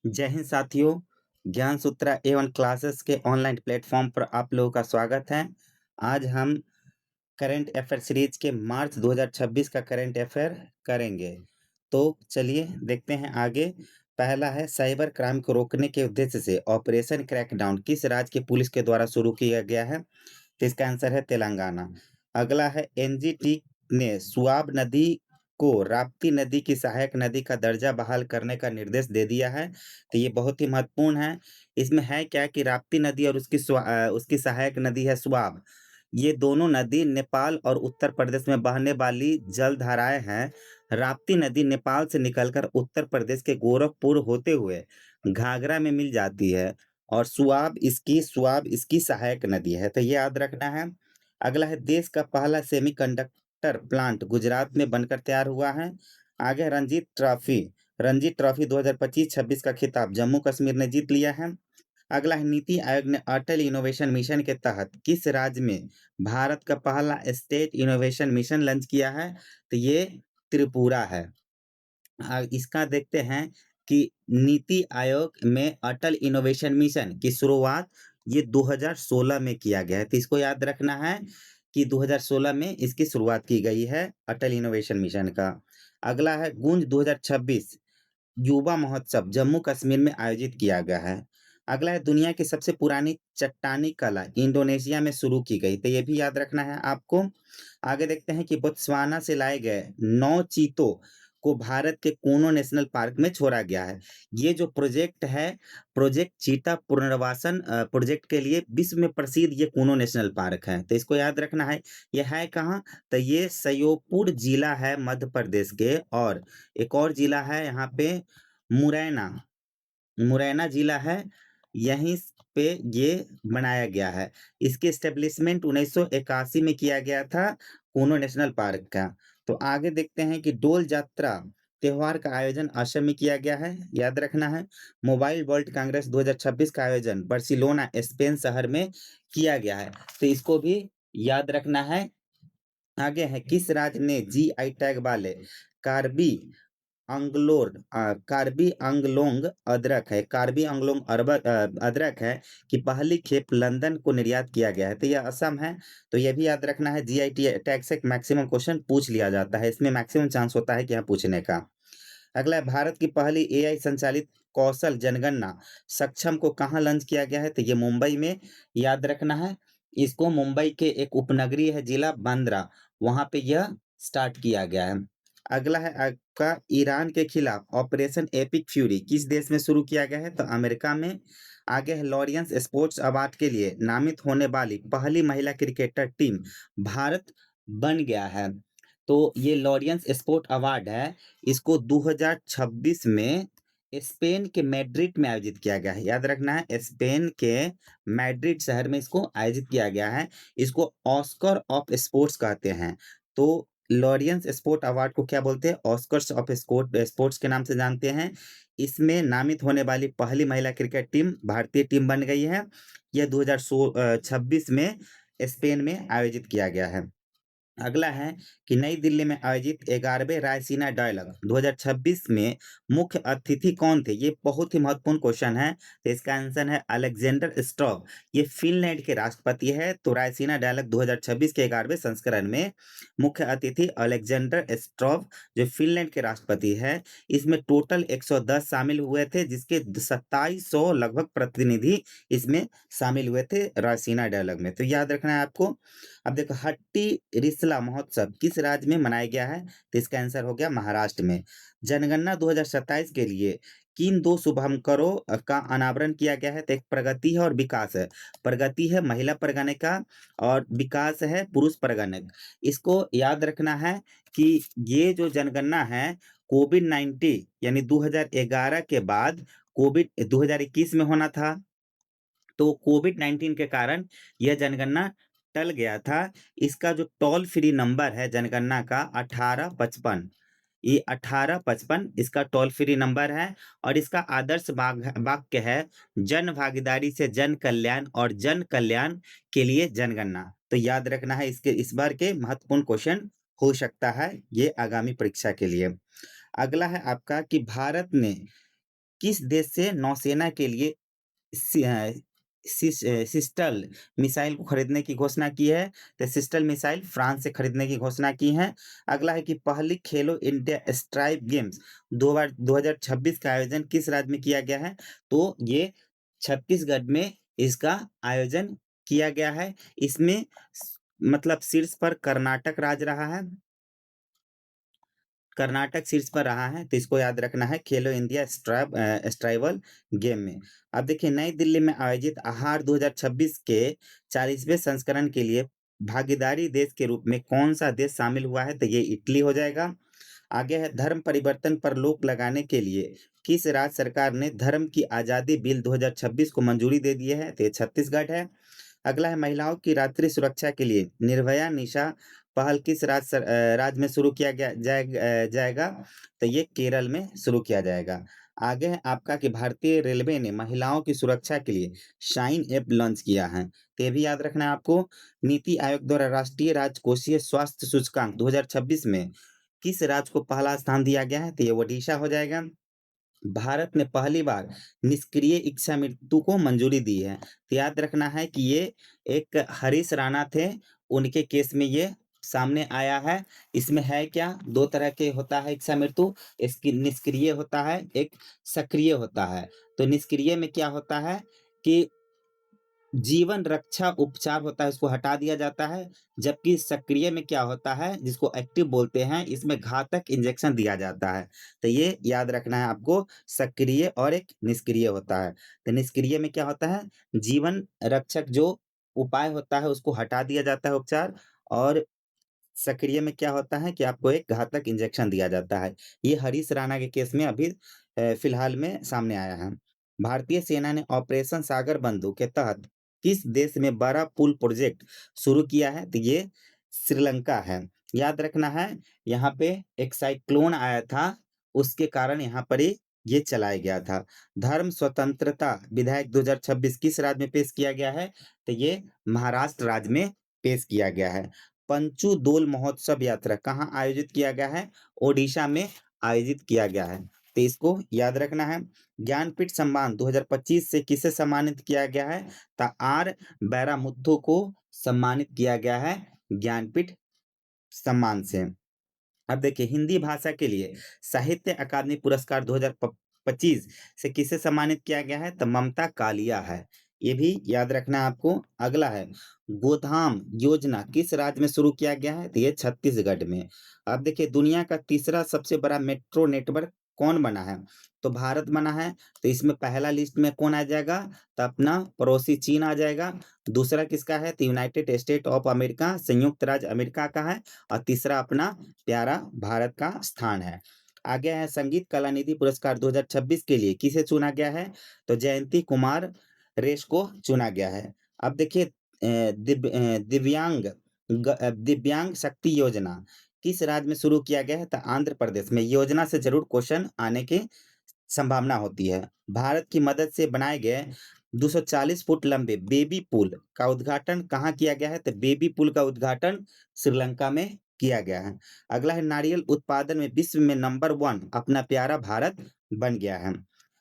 जय हिंद साथियों, ज्ञान सूत्रा A1 क्लासेस के ऑनलाइन प्लेटफॉर्म पर आप लोगों का स्वागत है। आज हम करंट अफेयर सीरीज के मार्च 2026 का करंट अफेयर करेंगे। तो चलिए देखते हैं आगे। पहला है साइबर क्राइम को रोकने के उद्देश्य से ऑपरेशन क्रैकडाउन किस राज्य की पुलिस के द्वारा शुरू किया गया है? तो इसका आंसर है तेलंगाना। अगला है एनजीटी ने सुआब नदी को राप्ती नदी की सहायक नदी का दर्जा बहाल करने का निर्देश दे दिया है। तो ये बहुत ही महत्वपूर्ण है। इसमें है क्या कि राप्ती नदी और उसकी सहायक नदी है सुआब। ये दोनों नदी नेपाल और उत्तर प्रदेश में बहने वाली जल धाराएं हैं। राप्ती नदी नेपाल से निकलकर उत्तर प्रदेश के गोरखपुर होते हुए घाघरा में मिल जाती है और सुआब इसकी सहायक नदी है, तो ये याद रखना है। अगला है देश का पहला सेमीकंडक्टर प्लांट गुजरात में बनकर तैयार हुआ है। आगे है रणजी ट्रॉफी 2025-26 का खिताब जम्मू कश्मीर ने जीत लिया है। अगला है नीति आयोग ने अटल इनोवेशन मिशन के तहत किस राज्य में भारत का पहला स्टेट इनोवेशन मिशन लॉन्च किया है? तो ये त्रिपुरा है। इसका देखते हैं कि नीति आयोग में अटल इनोवेशन मिशन की शुरुआत ये 2016 में किया गया है, तो इसको याद रखना है कि 2016 में इसकी शुरुआत की गई है अटल इनोवेशन मिशन का। अगला है गूंज 2026 युवा महोत्सव जम्मू कश्मीर में आयोजित किया गया है। अगला है दुनिया की सबसे पुरानी चट्टानी कला इंडोनेशिया में शुरू की गई, तो ये भी याद रखना है आपको। आगे देखते हैं कि बोत्सवाना से लाए गए 9 चीतों को भारत के कूनो नेशनल पार्क में छोड़ा गया है। ये जो प्रोजेक्ट है, प्रोजेक्ट चीता पुनर्वासन प्रोजेक्ट के लिए विश्व में प्रसिद्ध ये कूनो नेशनल पार्क है, तो इसको याद रखना है। ये है कहाँ? तो ये श्योपुर जिला है मध्य प्रदेश के, और एक और जिला है यहाँ पे मुरैना। मुरैना जिला है, यहीं पे ये बनाया गया है। इसकी एस्टेब्लिशमेंट 1981 में किया गया था कूनो नेशनल पार्क का। तो आगे देखते हैं कि डोल जात्रा त्योहार का आयोजन असम में किया गया है, याद रखना है। मोबाइल वर्ल्ड कांग्रेस 2026 का आयोजन बार्सिलोना स्पेन शहर में किया गया है, तो इसको भी याद रखना है। आगे है किस राज्य ने जीआई टैग वाले कार्बी कार्बी आंगलोंग अदरक है कि पहली खेप लंदन को निर्यात किया गया है, तो यह असम है। तो यह भी याद रखना है, जीआई टैग से मैक्सिमम क्वेश्चन पूछ लिया जाता है, इसमें मैक्सिमम चांस होता है कि यहाँ पूछने का। अगला है भारत की पहली एआई संचालित कौशल जनगणना सक्षम को कहाँ लॉन्च किया गया है? तो ये मुंबई में, याद रखना है। इसको मुंबई के एक उपनगरीय है जिला बांद्रा, वहां पे यह स्टार्ट किया गया है। अगला है आपका ईरान के खिलाफ ऑपरेशन एपिक फ्यूरी किस देश में शुरू किया गया है? तो अमेरिका में। आगे है लॉरियंस स्पोर्ट्स अवार्ड के लिए नामित होने वाली पहली महिला क्रिकेटर टीम भारत बन गया है। तो ये लॉरियंस स्पोर्ट अवार्ड है, इसको 2026 में स्पेन के मैड्रिड में आयोजित किया गया है, याद रखना है। स्पेन के मैड्रिड शहर में इसको आयोजित किया गया है। इसको ऑस्कर ऑफ स्पोर्ट्स कहते हैं। तो लॉरियंस स्पोर्ट अवार्ड को क्या बोलते हैं? ऑस्कर्स ऑफ स्पोर्ट्स के नाम से जानते हैं। इसमें नामित होने वाली पहली महिला क्रिकेट टीम भारतीय टीम बन गई है। यह 2026 में स्पेन में आयोजित किया गया है। अगला है कि नई दिल्ली में आयोजित 11वें रायसीना डायलॉग 2026 में मुख्य अतिथि कौन थे? ये बहुत ही महत्वपूर्ण क्वेश्चन है, तो इसका आंसर है अलेक्जेंडर स्ट्रॉव। ये फिनलैंड के राष्ट्रपति है। तो रायसीना डायलॉग 2026 के 11वें संस्करण में मुख्य अतिथि अलेक्जेंडर स्ट्रॉव जो फिनलैंड के राष्ट्रपति है। इसमें टोटल 110 शामिल हुए थे, जिसके 2700 लगभग प्रतिनिधि इसमें शामिल हुए थे रायसीना डायलॉग में, तो याद रखना है आपको। अब देखो हट्टी रिसला महोत्सव किस राज्य में मनाया गया है? तो इसका आंसर हो गया महाराष्ट्र में। जनगणना 2027 के लिए किन दो शुभंकरों का अनावरण किया गया है? तो एक प्रगति है और विकास है। प्रगति है महिला परगणिका और विकास है पुरुष परगणक। इसको याद रखना है कि ये जो जनगणना है कोविड-19 यानी 2011 के बाद कोविड 2021 में होना था, तो कोविड-19 के कारण यह जनगणना टल गया था। इसका जो टोल फ्री नंबर है जनगणना का 1855, ये 1855 इसका टोल फ्री नंबर है, और इसका आदर्श वाक्य है जन भागीदारी से जन कल्याण और जन कल्याण के लिए जनगणना। तो याद रखना है, इसके इस बार के महत्वपूर्ण क्वेश्चन हो सकता है ये आगामी परीक्षा के लिए। अगला है आपका कि भारत ने किस देश से नौसेना के लिए सि अ, सिस्टल मिसाइल को खरीदने की घोषणा की है? तो सिस्टल मिसाइल फ्रांस से खरीदने की घोषणा की है। अगला है कि पहली खेलो इंडिया स्ट्राइप गेम्स 2026 का आयोजन किस राज्य में किया गया है? तो ये छत्तीसगढ़ में इसका आयोजन किया गया है। इसमें मतलब शीर्ष पर कर्नाटक राज्य रहा है। कर्नाटक शीर्ष पर रहा है, तो इसको याद रखना है खेलो इंडिया स्ट्राइवल गेम में। अब देखिए नई दिल्ली में आयोजित आहार 2026 के 40वें संस्करण के लिए भागीदारी देश के रूप में कौन सा देश शामिल हुआ है? तो ये इटली हो जाएगा। आगे है धर्म परिवर्तन पर रोक लगाने के लिए किस राज्य सरकार ने धर्म की आज़ादी बिल 2026 को मंजूरी दे दी है? तो ये छत्तीसगढ़ है। अगला है महिलाओं की रात्रि सुरक्षा के लिए निर्भया निशा पहल किस राज्य में शुरू किया जाएगा? तो ये केरल में शुरू किया जाएगा। आगे है आपका कि भारतीय रेलवे ने महिलाओं की सुरक्षा के लिए शाइन ऐप लॉन्च किया है। तो ये भी याद रखना है आपको। नीति आयोग द्वारा राष्ट्रीय राजकोषीय स्वास्थ्य सूचकांक 2026 में किस राज्य को पहला स्थान दिया गया है? तो ये ओडिशा हो जाएगा। भारत ने पहली बार निष्क्रिय इच्छा मृत्यु को मंजूरी दी है। तो याद रखना है कि ये एक हरीश राणा थे, उनके केस में ये सामने आया है। इसमें है क्या? 2 तरह के होता है इच्छा मृत्यु, इसकी निष्क्रिय होता है, एक सक्रिय होता है। तो निष्क्रिय में क्या होता है कि जीवन रक्षा उपचार होता है, उसको हटा दिया जाता है, जबकि सक्रिय में क्या होता है, जिसको एक्टिव बोलते हैं, इसमें घातक इंजेक्शन दिया जाता है। तो ये याद रखना है आपको, सक्रिय और एक निष्क्रिय होता है। तो निष्क्रिय में क्या होता है, जीवन रक्षक जो उपाय होता है, उसको हटा दिया जाता है उपचार, और सक्रिय में क्या होता है कि आपको एक घातक इंजेक्शन दिया जाता है। ये हरीश राणा के केस में अभी फिलहाल में सामने आया है। भारतीय सेना ने ऑपरेशन सागर बंधु के तहत किस देश में बड़ा पुल प्रोजेक्ट शुरू किया है? तो ये श्रीलंका है। याद रखना है, यहाँ पे एक साइक्लोन आया था, उसके कारण यहाँ पर ये चलाया गया था। धर्म स्वतंत्रता विधेयक 2026 किस राज्य में पेश किया गया है? तो ये महाराष्ट्र राज्य में पेश किया गया है। पंचू दोल महोत्सव यात्रा कहाँ आयोजित किया गया है? ओडिशा में आयोजित किया गया है। तो इसको याद रखना है। ज्ञानपीठ सम्मान 2025 से किसे सम्मानित किया गया है? तो आर बैरामुथु को सम्मानित किया गया है ज्ञानपीठ सम्मान से। अब देखिए हिंदी भाषा के लिए साहित्य अकादमी पुरस्कार 2025 से किसे सम्मानित किया गया है? तो ममता कालिया है। ये भी याद रखना है आपको। अगला है गोधाम योजना किस राज्य में शुरू किया गया है? तो ये छत्तीसगढ़ में। अब देखिए दुनिया का तीसरा सबसे बड़ा मेट्रो नेटवर्क कौन बना है? तो भारत बना है। तो इसमें पहला लिस्ट में कौन आ जाएगा? तो अपना पड़ोसी चीन आ जाएगा। दूसरा किसका है? तो यूनाइटेड स्टेट ऑफ अमेरिका, संयुक्त राज्य अमेरिका का है। और तीसरा अपना प्यारा भारत का स्थान है। आगे है संगीत कला निधि पुरस्कार 2026 के लिए किसे चुना गया है? तो जयंती कुमार रेश को चुना गया है। अब देखिए दिव्यांग शक्ति योजना किस राज्य में शुरू किया गया है? तो आंध्र प्रदेश में। योजना से जरूर क्वेश्चन आने की संभावना होती है। भारत की मदद से बनाए गए 240 फुट लंबे बेबी पुल का उद्घाटन कहाँ किया गया है? तो बेबी पुल का उद्घाटन श्रीलंका में किया गया है। अगला है नारियल उत्पादन में विश्व में नंबर 1 अपना प्यारा भारत बन गया है।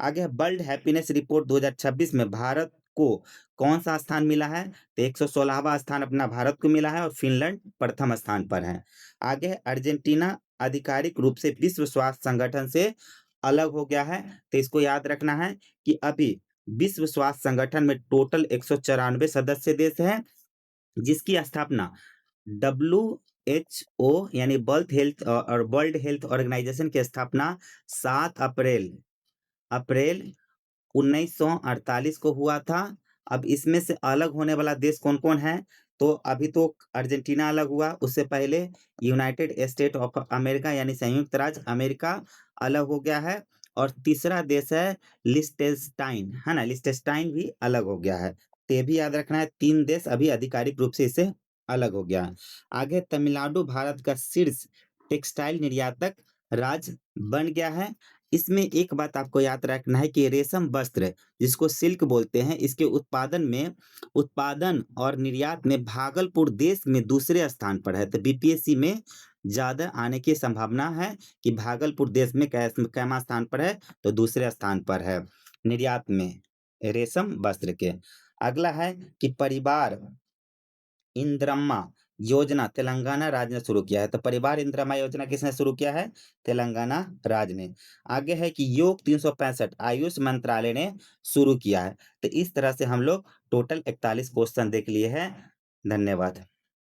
आगे है वर्ल्ड हैप्पीनेस रिपोर्ट 2026 में भारत को कौन सा स्थान मिला है? तो 116वां स्थान अपना भारत को मिला है और फिनलैंड प्रथम स्थान पर है। आगे है अर्जेंटीना आधिकारिक रूप से विश्व स्वास्थ्य संगठन से अलग हो गया है। तो इसको याद रखना है कि अभी विश्व स्वास्थ्य संगठन में टोटल 194 सदस्य देश हैं, जिसकी स्थापना WHO यानी वर्ल्ड हेल्थ ऑर्गेनाइजेशन की स्थापना 7 अप्रैल अप्रैल 1948 को हुआ था। अब इसमें से अलग होने वाला देश कौन-कौन है? तो अभी तो अर्जेंटीना अलग हुआ, उससे पहले यूनाइटेड स्टेट ऑफ अमेरिका यानी संयुक्त राज्य अमेरिका अलग हो गया है, और तीसरा देश है लिechtenstein, है ना? लिechtenstein भी अलग हो गया है। तो ये भी याद रखना है, 3 देश अभी आधिकारिक रूप से इससे अलग हो गया है। आगे तमिलनाडु भारत का शीर्ष टेक्सटाइल निर्यातक राज्य बन गया है। इसमें एक बात आपको याद रखना है कि रेशम वस्त्र जिसको सिल्क बोलते हैं, इसके उत्पादन और निर्यात में भागलपुर देश में दूसरे स्थान पर है। तो बीपीएससी में ज़्यादा आने की संभावना है कि भागलपुर देश में कैमा स्थान पर है, तो दूसरे स्थान पर है निर्यात में रेशम वस्त्र के। अगला है कि परिवार इंदिरम्मा योजना तेलंगाना राज्य ने शुरू किया है। तो परिवार इंदिरम्मा योजना किसने शुरू किया है? तेलंगाना राज्य ने। आगे है कि योग 365 आयुष मंत्रालय ने शुरू किया है। तो इस तरह से हम लोग टोटल 41 क्वेश्चन देख लिए हैं। धन्यवाद।